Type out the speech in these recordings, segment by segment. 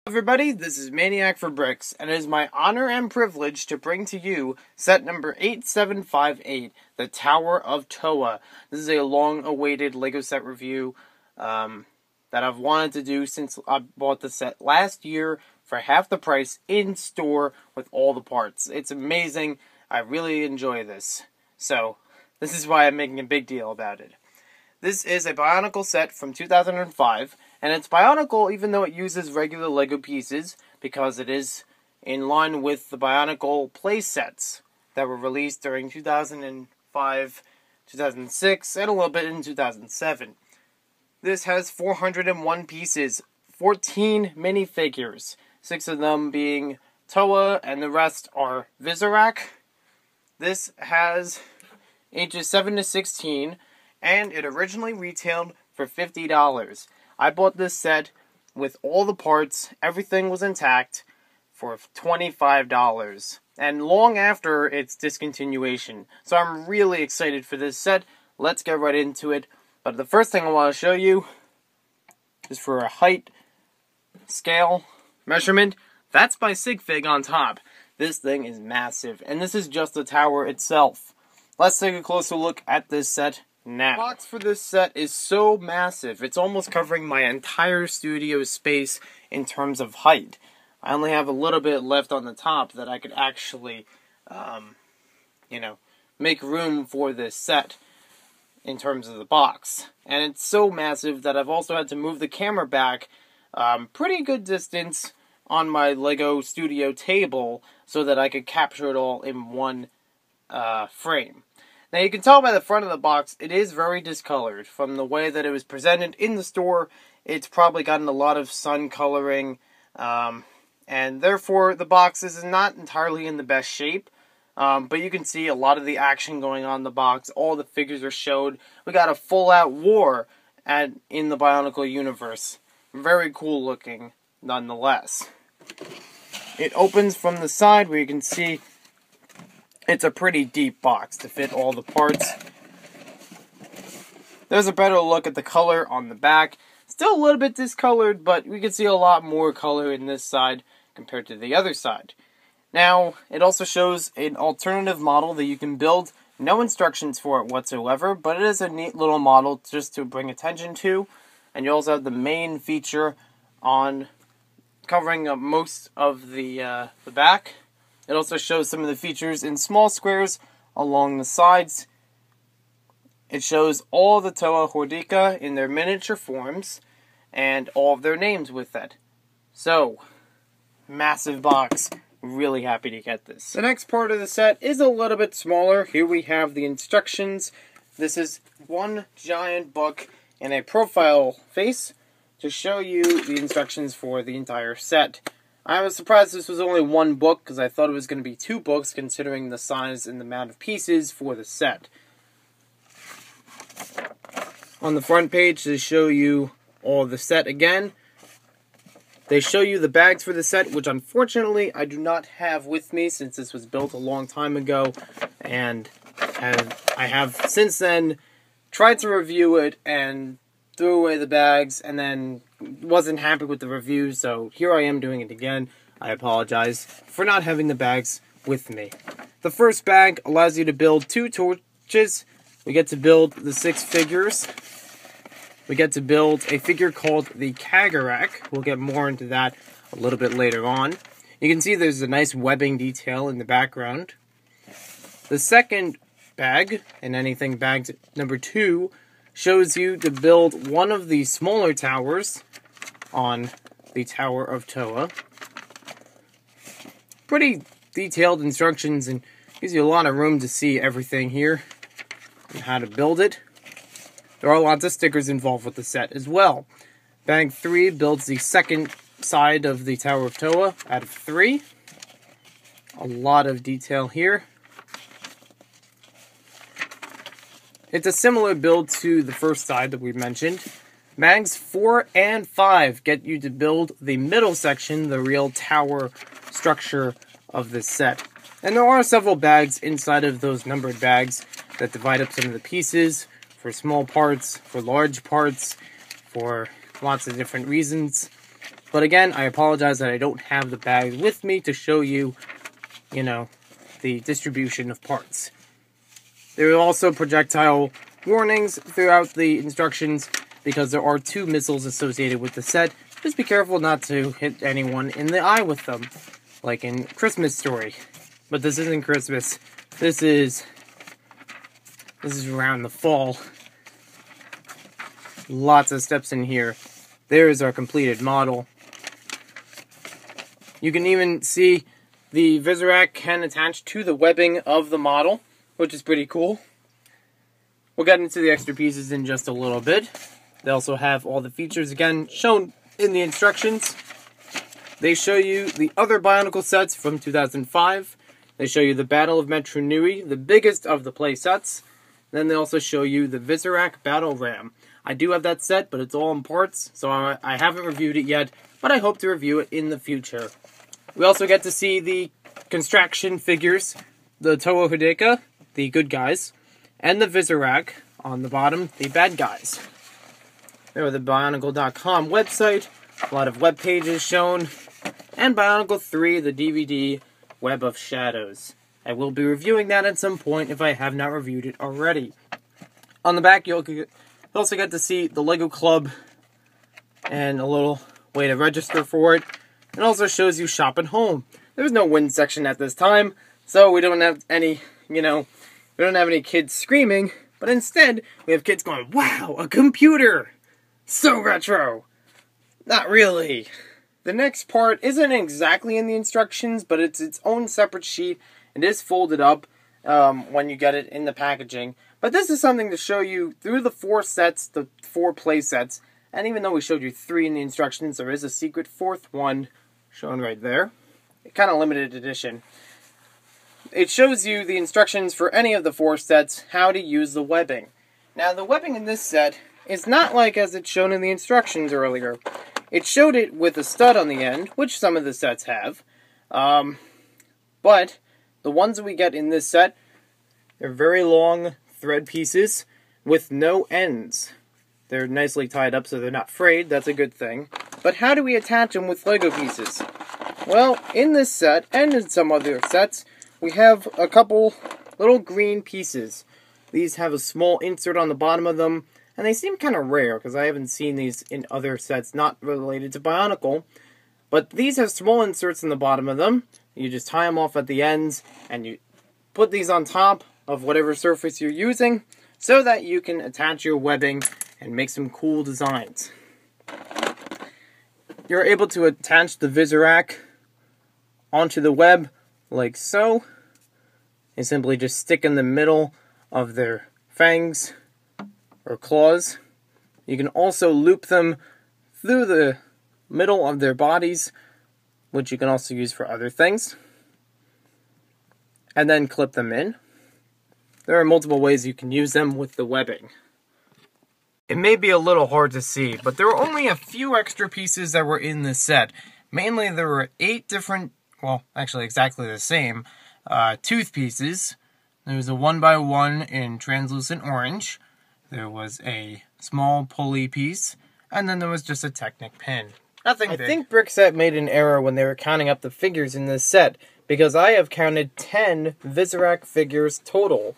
Everybody, this is Maniac for Bricks, and it is my honor and privilege to bring to you set number 8758, the Tower of Toa. This is a long-awaited LEGO set review that I've wanted to do since I bought the set last year for half the price in store with all the parts. It's amazing. I really enjoy this. So, this is why I'm making a big deal about it. This is a Bionicle set from 2005, and it's Bionicle even though it uses regular LEGO pieces, because it is in line with the Bionicle play sets that were released during 2005, 2006, and a little bit in 2007. This has 401 pieces, 14 minifigures, 6 of them being Toa, and the rest are Kagerak. This has ages 7 to 16, and it originally retailed for $50. I bought this set with all the parts, everything was intact, for $25. And long after its discontinuation. So I'm really excited for this set. Let's get right into it. But the first thing I want to show you is for a height scale measurement. That's my sig fig on top. This thing is massive. And this is just the tower itself. Let's take a closer look at this set now. The box for this set is so massive, it's almost covering my entire studio space in terms of height. I only have a little bit left on the top that I could actually, make room for this set in terms of the box. And it's so massive that I've also had to move the camera back pretty good distance on my LEGO Studio table so that I could capture it all in one frame. Now you can tell by the front of the box, it is very discolored. From the way that it was presented in the store, it's probably gotten a lot of sun coloring, and therefore the box is not entirely in the best shape. But you can see a lot of the action going on in the box. All the figures are showed. We got a full-out war in the Bionicle universe. Very cool looking, nonetheless. It opens from the side where you can see it's a pretty deep box to fit all the parts. There's a better look at the color on the back. Still a little bit discolored, but we can see a lot more color in this side compared to the other side. Now, it also shows an alternative model that you can build. No instructions for it whatsoever, but it is a neat little model just to bring attention to. And you also have the main feature on covering up most of the back. It also shows some of the features in small squares along the sides. It shows all the Toa Hordika in their miniature forms and all of their names with that. So, massive box. Really happy to get this. The next part of the set is a little bit smaller. Here we have the instructions. This is one giant book and a profile face to show you the instructions for the entire set. I was surprised this was only one book, because I thought it was going to be 2 books, considering the size and the amount of pieces for the set. On the front page, they show you all the set again. They show you the bags for the set, which unfortunately I do not have with me, since this was built a long time ago, and I have since then tried to review it and threw away the bags, and then wasn't happy with the review, so here I am doing it again. I apologize for not having the bags with me. The first bag allows you to build 2 torches. We get to build the 6 figures. We get to build a figure called the Kagerak. We'll get more into that a little bit later on. You can see there's a nice webbing detail in the background. The second bag, and anything bag number 2, shows you to build one of the smaller towers on the Tower of Toa. Pretty detailed instructions, and gives you a lot of room to see everything here and how to build it. There are lots of stickers involved with the set as well. Bag 3 builds the second side of the Tower of Toa out of 3. A lot of detail here. It's a similar build to the first side that we mentioned. Bags 4 and 5 get you to build the middle section, the real tower structure of this set. And there are several bags inside of those numbered bags that divide up some of the pieces for small parts, for large parts, for lots of different reasons. But again, I apologize that I don't have the bags with me to show you, the distribution of parts. There are also projectile warnings throughout the instructions because there are 2 missiles associated with the set. Just be careful not to hit anyone in the eye with them, like in Christmas Story. But this isn't Christmas. This is around the fall. Lots of steps in here. There is our completed model. You can even see the Kagerak can attach to the webbing of the model, which is pretty cool. We'll get into the extra pieces in just a little bit. They also have all the features again shown in the instructions. They show you the other Bionicle sets from 2005. They show you the Battle of Metru Nui, the biggest of the play sets. Then they also show you the Kagerak Battle Ram. I do have that set, but it's all in parts, so I haven't reviewed it yet, but I hope to review it in the future. We also get to see the construction figures, the Toa Hideka, the good guys, and the Kagerak on the bottom, the bad guys. There are the Bionicle.com website, a lot of web pages shown, and Bionicle 3, the DVD, Web of Shadows. I will be reviewing that at some point if I have not reviewed it already. On the back, you'll also get to see the Lego Club and a little way to register for it. It also shows you Shop at Home. There's no win section at this time, so we don't have any, we don't have any kids screaming, but instead, we have kids going, "Wow, a computer! So retro!" Not really. The next part isn't exactly in the instructions, but it's its own separate sheet. It is folded up when you get it in the packaging. But this is something to show you through the 4 sets, the 4 play sets. And even though we showed you 3 in the instructions, there is a secret 4th one shown right there. Kind of limited edition. It shows you the instructions for any of the 4 sets, how to use the webbing. Now, the webbing in this set is not like as it's shown in the instructions earlier. It showed it with a stud on the end, which some of the sets have. But the ones that we get in this set, they're very long thread pieces with no ends. They're nicely tied up so they're not frayed. That's a good thing. But how do we attach them with Lego pieces? Well, in this set, and in some other sets, we have a couple little green pieces. These have a small insert on the bottom of them, and they seem kind of rare, because I haven't seen these in other sets not related to Bionicle. But these have small inserts in the bottom of them. You just tie them off at the ends, and you put these on top of whatever surface you're using, so that you can attach your webbing and make some cool designs. You're able to attach the Kagerak onto the web like so. You simply just stick in the middle of their fangs or claws. You can also loop them through the middle of their bodies, which you can also use for other things, and then clip them in. There are multiple ways you can use them with the webbing. It may be a little hard to see, but there were only a few extra pieces that were in this set. Mainly there were 8 different, well, actually exactly the same, tooth pieces. There was a 1x1 in translucent orange. There was a small pulley piece, and then there was just a Technic pin. Nothing big. I think Brickset made an error when they were counting up the figures in this set, because I have counted 10 Kagerak figures total.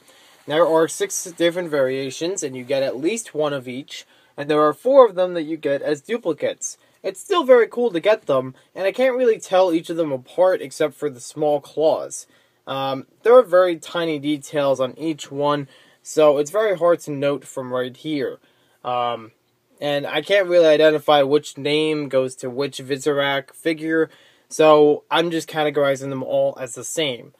There are 6 different variations, and you get at least 1 of each, and there are 4 of them that you get as duplicates. It's still very cool to get them, and I can't really tell each of them apart except for the small claws. There are very tiny details on each one, so it's very hard to note from right here. And I can't really identify which name goes to which Kagerak figure, so I'm just categorizing them all as the same.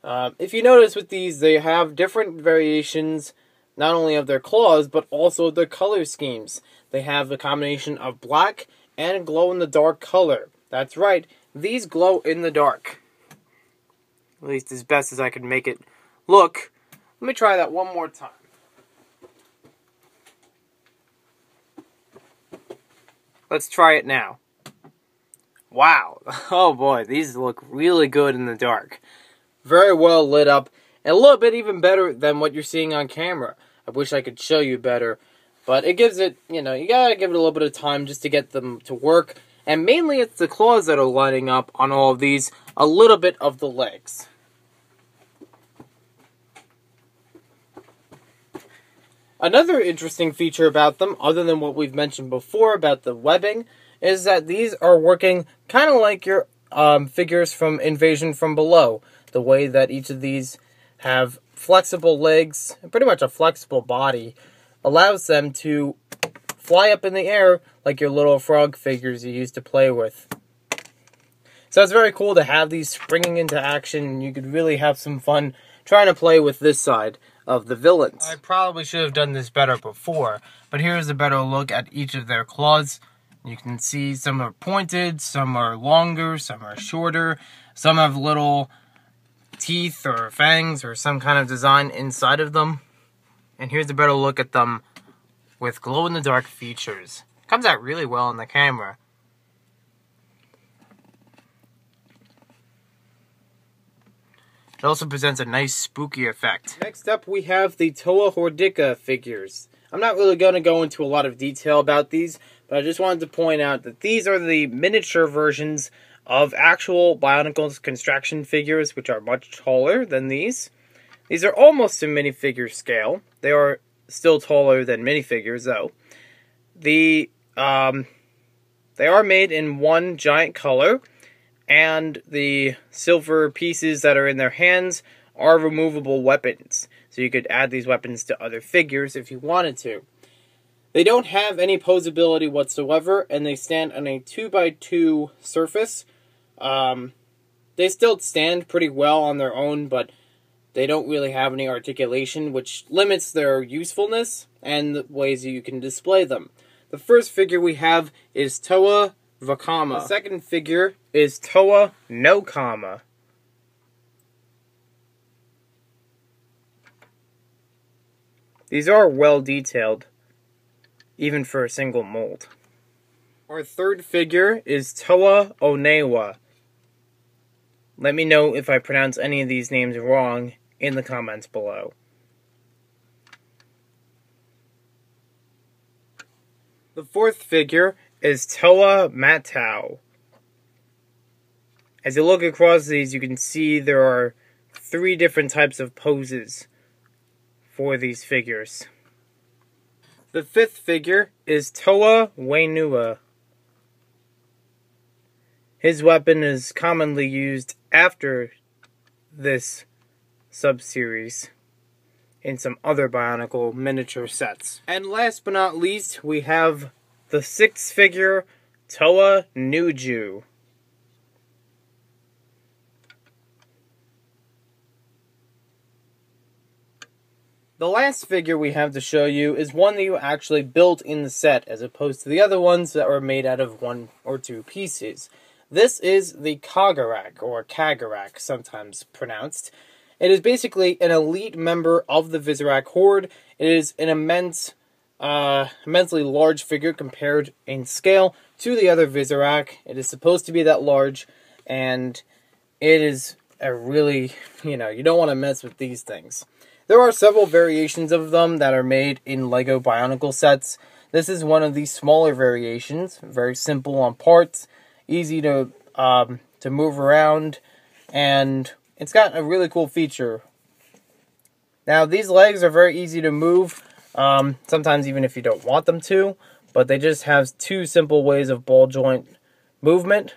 If you notice with these, they have different variations, not only of their claws, but also their color schemes. They have a combination of black and glow-in-the-dark color. That's right, these glow in the dark. At least as best as I can make it look. Let me try that one more time. Let's try it now. Wow. Oh boy, these look really good in the dark. Very well lit up, and a little bit even better than what you're seeing on camera. I wish I could show you better, but it gives it, you gotta give it a little bit of time just to get them to work, And mainly it's the claws that are lining up on all of these, a little bit of the legs. Another interesting feature about them, other than what we've mentioned before about the webbing, is that these are working kind of like your figures from Invasion from Below. The way that each of these have flexible legs, and pretty much a flexible body, allows them to fly up in the air like your little frog figures you used to play with. So it's very cool to have these springing into action, and you could really have some fun trying to play with this side of the villains. I probably should have done this better before, but here's a better look at each of their claws. You can see some are pointed, some are longer, some are shorter, some have little teeth or fangs or some kind of design inside of them. And here's a better look at them with glow-in-the-dark features. Comes out really well on the camera. It also presents a nice spooky effect. Next up we have the Toa Hordica figures. I'm not really going to go into a lot of detail about these, but I just wanted to point out that these are the miniature versions of actual Bionicle's construction figures, which are much taller than these. These are almost to minifigure scale. They are still taller than minifigures, though. They are made in one giant color, and the silver pieces that are in their hands are removable weapons. So you could add these weapons to other figures if you wanted to. They don't have any posability whatsoever, and they stand on a 2x2 surface. They still stand pretty well on their own, but they don't really have any articulation, which limits their usefulness and the ways you can display them. The first figure we have is Toa Vakama. The second figure is Toa no Kama. These are well detailed, even for a single mold. Our third figure is Toa Onewa. Let me know if I pronounce any of these names wrong in the comments below. The fourth figure is Toa Matau. As you look across these, you can see there are 3 different types of poses for these figures. The fifth figure is Toa Wainua. His weapon is commonly used after this sub-series in some other Bionicle miniature sets. And last but not least, we have the sixth figure, Toa Nuju. The last figure we have to show you is one that you actually built in the set, as opposed to the other ones that were made out of 1 or 2 pieces. This is the Kagerak, or Kagerak, sometimes pronounced. It is basically an elite member of the Visorak Horde. It is an immensely large figure compared in scale to the other Visorak. It is supposed to be that large, and it is a really, you don't want to mess with these things. There are several variations of them that are made in LEGO Bionicle sets. This is one of the smaller variations, very simple on parts, easy to move around, and it's got a really cool feature. Now, these legs are very easy to move, sometimes even if you don't want them to, but they just have 2 simple ways of ball joint movement.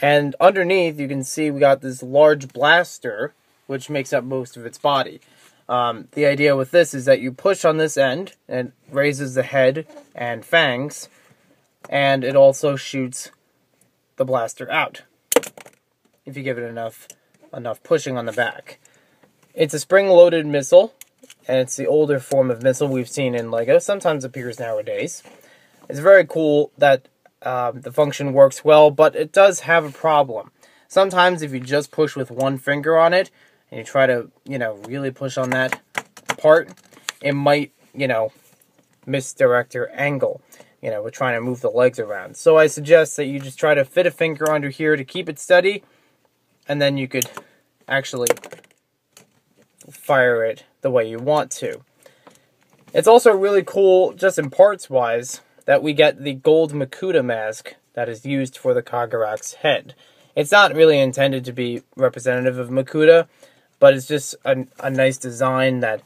And underneath, you can see we got this large blaster, which makes up most of its body. The idea with this is that you push on this end, and it raises the head and fangs, and it also shoots the blaster out, if you give it enough pushing on the back. It's a spring-loaded missile, and it's the older form of missile we've seen in LEGO, sometimes appears nowadays. It's very cool that the function works well, but it does have a problem. Sometimes if you just push with one finger on it, and you try to, really push on that part, it might, misdirect your angle. We're trying to move the legs around. So I suggest that you just try to fit a finger under here to keep it steady, and then you could actually fire it the way you want to. It's also really cool, just in parts-wise, that we get the gold Makuta mask that is used for the Kagerak's head. It's not really intended to be representative of Makuta, but it's just a nice design that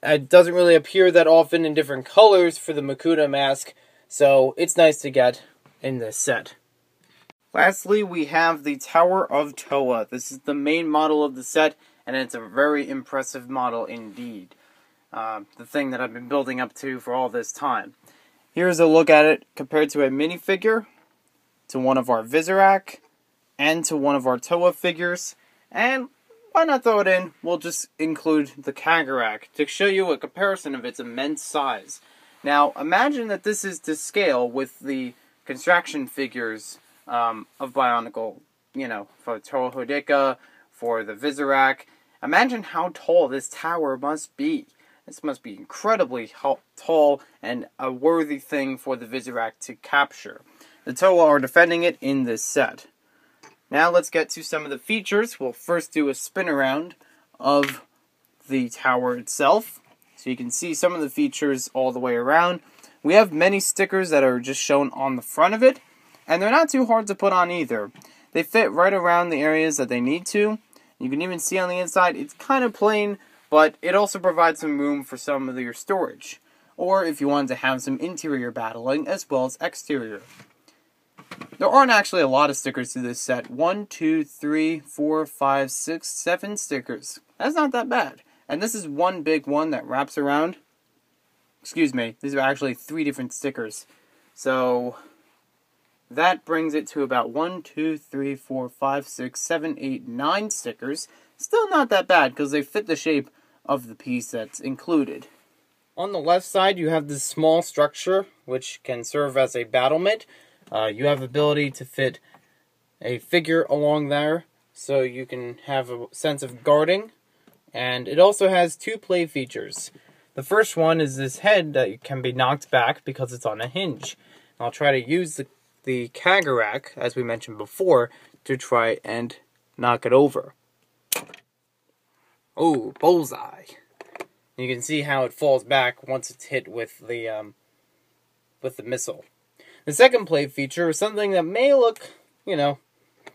it doesn't really appear that often in different colors for the Makuta mask, so it's nice to get in this set. Lastly, we have the Tower of Toa. This is the main model of the set, and it's a very impressive model indeed. The thing that I've been building up to for all this time. Here's a look at it compared to a minifigure, to one of our Kagerak, and to one of our Toa figures. And why not throw it in? We'll just include the Kagerak to show you a comparison of its immense size. Now, imagine that this is to scale with the construction figures of Bionicle, you know, for Toa Hodeka, for the Kagerak. Imagine how tall this tower must be. This must be incredibly tall and a worthy thing for the Kagerak to capture. The Toa are defending it in this set. Now let's get to some of the features. We'll first do a spin around of the tower itself, so you can see some of the features all the way around. We have many stickers that are just shown on the front of it, and they're not too hard to put on either. They fit right around the areas that they need to. You can even see on the inside, it's kind of plain, but it also provides some room for some of your storage. Or if you wanted to have some interior battling as well as exterior. There aren't actually a lot of stickers to this set. 1, 2, 3, 4, 5, 6, 7 stickers. That's not that bad. And this is one big one that wraps around. Excuse me, these are actually 3 different stickers. So that brings it to about 1, 2, 3, 4, 5, 6, 7, 8, 9 stickers. Still not that bad because they fit the shape of the piece that's included. On the left side you have this small structure which can serve as a battlement. You have the ability to fit a figure along there so you can have a sense of guarding. And it also has 2 play features. The first one is this head that can be knocked back because it's on a hinge. I'll try to use the Kagerak, as we mentioned before, to try and knock it over. Oh, bullseye. You can see how it falls back once it's hit with the missile. The second play feature is something that may look, you know,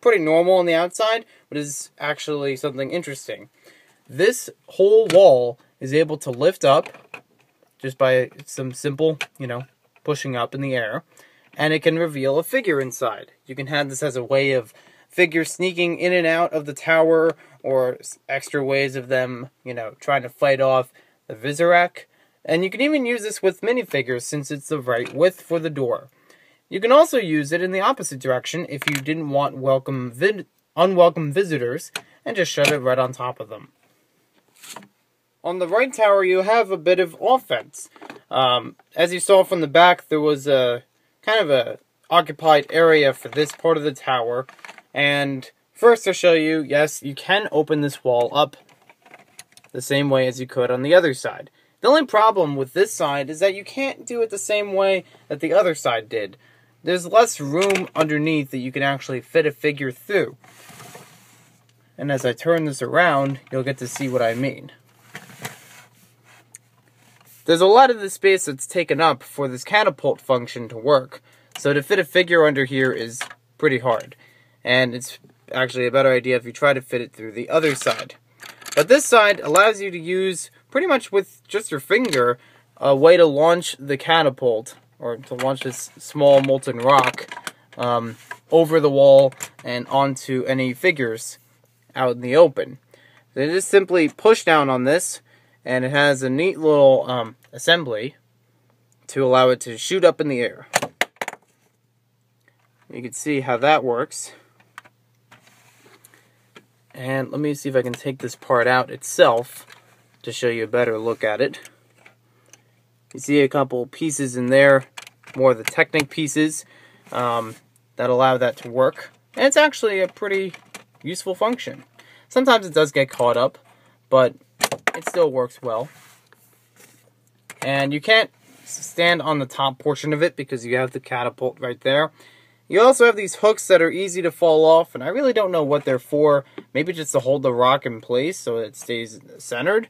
pretty normal on the outside, but is actually something interesting. This whole wall is able to lift up just by some simple, you know, pushing up in the air, and it can reveal a figure inside. You can have this as a way of figures sneaking in and out of the tower, or extra ways of them, you know, trying to fight off the Kagerak. And you can even use this with minifigures since it's the right width for the door. You can also use it in the opposite direction if you didn't want unwelcome visitors and just shove it right on top of them. On the right tower you have a bit of offense. As you saw from the back, there was a kind of a occupied area for this part of the tower. And first I'll show you, yes, you can open this wall up the same way as you could on the other side. The only problem with this side is that you can't do it the same way that the other side did. There's less room underneath that you can actually fit a figure through. And as I turn this around, you'll get to see what I mean. There's a lot of the space that's taken up for this catapult function to work. So to fit a figure under here is pretty hard. And it's actually a better idea if you try to fit it through the other side. But this side allows you to use, pretty much with just your finger, a way to launch the catapult, or to launch this small molten rock, over the wall and onto any figures out in the open. They just simply push down on this, and it has a neat little assembly to allow it to shoot up in the air. You can see how that works. And let me see if I can take this part out itself to show you a better look at it. You see a couple pieces in there, more of the Technic pieces that allow that to work. And it's actually a pretty useful function. Sometimes it does get caught up, but it still works well. And you can't stand on the top portion of it because you have the catapult right there. You also have these hooks that are easy to fall off, and I really don't know what they're for. Maybe just to hold the rock in place so it stays centered.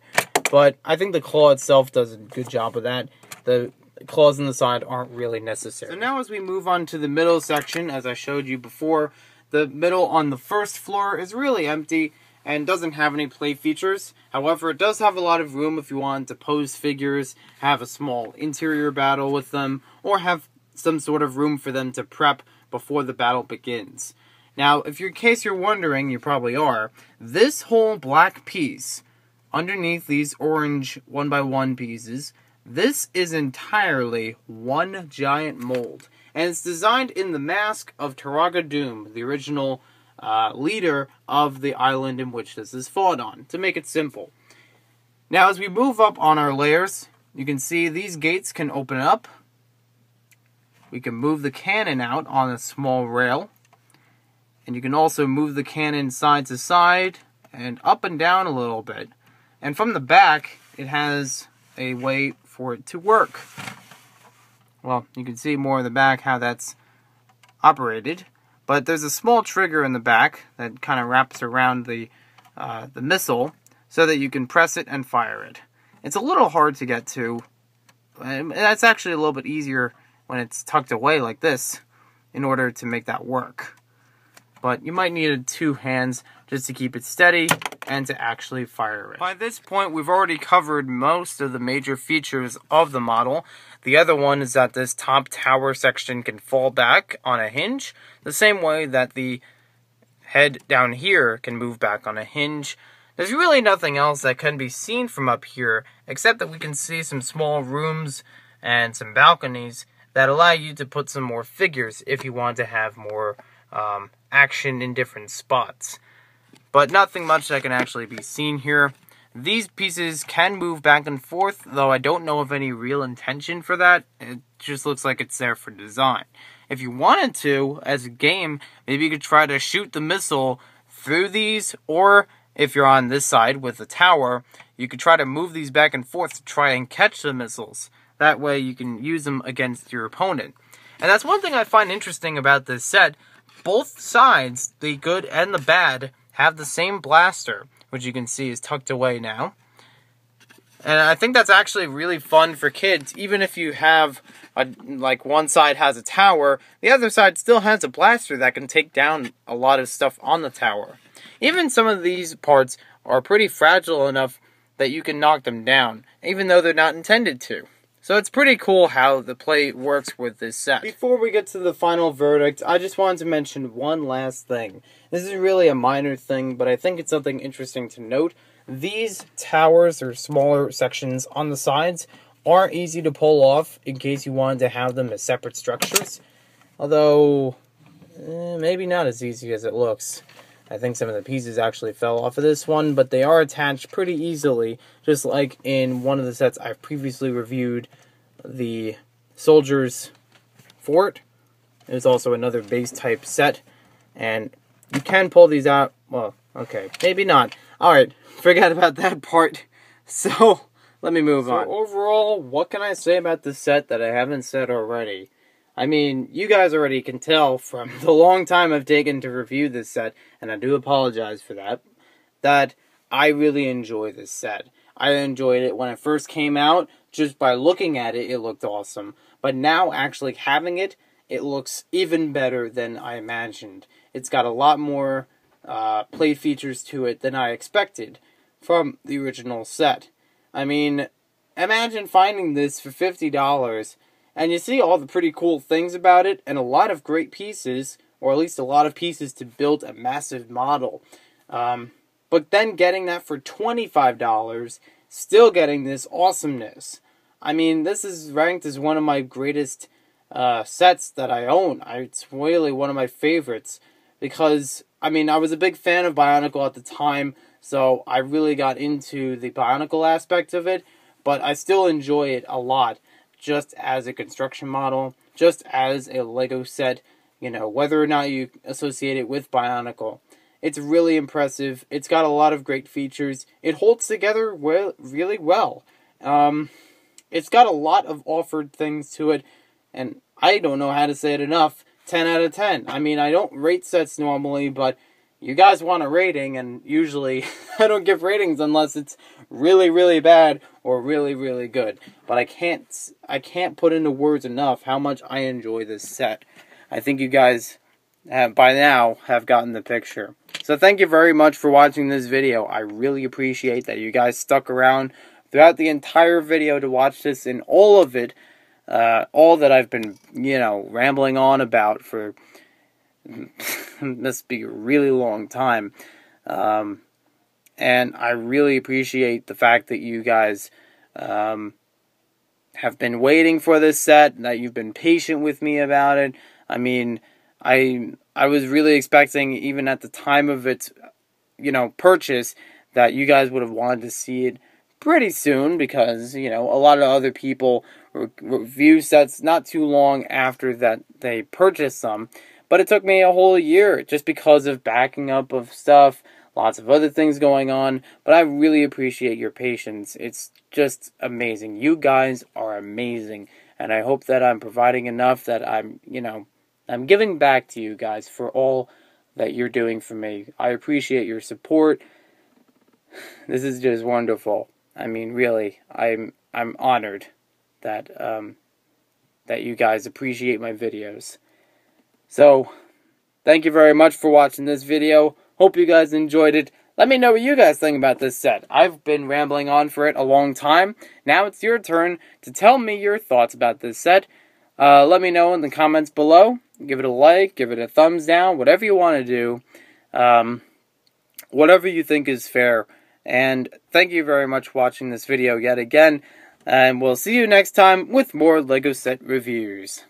But I think the claw itself does a good job of that. The claws on the side aren't really necessary. So now as we move on to the middle section, as I showed you before, the middle on the first floor is really empty and doesn't have any play features. However, it does have a lot of room if you want to pose figures, have a small interior battle with them, or have some sort of room for them to prep before the battle begins. Now, in case you're wondering, you probably are, this whole black piece underneath these orange 1x1 pieces, this is entirely one giant mold. And it's designed in the mask of Taraga Doom, the original leader of the island in which this is fought on, to make it simple. Now, as we move up on our layers, you can see these gates can open up. We can move the cannon out on a small rail. And you can also move the cannon side to side and up and down a little bit. And from the back, it has a way for it to work. Well, you can see more in the back how that's operated. But there's a small trigger in the back that kind of wraps around the missile so that you can press it and fire it. It's a little hard to get to. And that's actually a little bit easier when it's tucked away like this in order to make that work. But you might need two hands just to keep it steady and to actually fire it. By this point, we've already covered most of the major features of the model. The other one is that this top tower section can fall back on a hinge, the same way that the head down here can move back on a hinge. There's really nothing else that can be seen from up here, except that we can see some small rooms and some balconies that allow you to put some more figures if you want to have more action in different spots. But nothing much that can actually be seen here. These pieces can move back and forth, though I don't know of any real intention for that. It just looks like it's there for design. If you wanted to, as a game, maybe you could try to shoot the missile through these, or if you're on this side with the tower, you could try to move these back and forth to try and catch the missiles. That way you can use them against your opponent. And that's one thing I find interesting about this set. Both sides, the good and the bad, have the same blaster, which you can see is tucked away now. And I think that's actually really fun for kids, even if you have, like one side has a tower, the other side still has a blaster that can take down a lot of stuff on the tower. Even some of these parts are pretty fragile enough that you can knock them down, even though they're not intended to. So it's pretty cool how the play works with this set. Before we get to the final verdict, I just wanted to mention one last thing. This is really a minor thing, but I think it's something interesting to note. These towers, or smaller sections on the sides, are easy to pull off in case you wanted to have them as separate structures. Although, maybe not as easy as it looks. I think some of the pieces actually fell off of this one, but they are attached pretty easily, just like in one of the sets I've previously reviewed, the Soldiers Fort. There's also another base type set, and you can pull these out. Well, okay, maybe not. Alright, forget about that part. So, let me move on. Overall, what can I say about this set that I haven't said already? I mean, you guys already can tell from the long time I've taken to review this set, and I do apologize for that, that I really enjoy this set. I enjoyed it when it first came out. Just by looking at it, it looked awesome. But now, actually having it, it looks even better than I imagined. It's got a lot more play features to it than I expected from the original set. I mean, imagine finding this for $50, and you see all the pretty cool things about it, and a lot of great pieces, or at least a lot of pieces to build a massive model. But then getting that for $25, still getting this awesomeness. I mean, this is ranked as one of my greatest sets that I own. It's really one of my favorites, because, I mean, I was a big fan of Bionicle at the time, so I really got into the Bionicle aspect of it, but I still enjoy it a lot. Just as a construction model, just as a Lego set, you know, whether or not you associate it with Bionicle. It's really impressive. It's got a lot of great features. It holds together really well. It's got a lot of offered things to it, and I don't know how to say it enough. 10 out of 10. I mean, I don't rate sets normally, but you guys want a rating, and usually I don't give ratings unless it's really, really bad or really, really good. But I can't put into words enough how much I enjoy this set. I think you guys by now have gotten the picture. So thank you very much for watching this video. I really appreciate that you guys stuck around throughout the entire video to watch this in all of it. All that I've been, rambling on about for must be a really long time. And I really appreciate the fact that you guys have been waiting for this set, that you've been patient with me about it. I mean, I was really expecting, even at the time of its, purchase, that you guys would have wanted to see it pretty soon, because, a lot of other people review sets not too long after that they purchased them. But it took me a whole year just because of backing up of stuff, lots of other things going on. But I really appreciate your patience. It's just amazing. You guys are amazing. And I hope that I'm providing enough, that I'm giving back to you guys for all that you're doing for me. I appreciate your support. This is just wonderful. I mean, really, I'm honored that that you guys appreciate my videos. So, thank you very much for watching this video. Hope you guys enjoyed it. Let me know what you guys think about this set. I've been rambling on for it a long time. Now it's your turn to tell me your thoughts about this set. Let me know in the comments below. Give it a like, give it a thumbs down, whatever you want to do. Whatever you think is fair. And thank you very much for watching this video yet again. And we'll see you next time with more LEGO set reviews.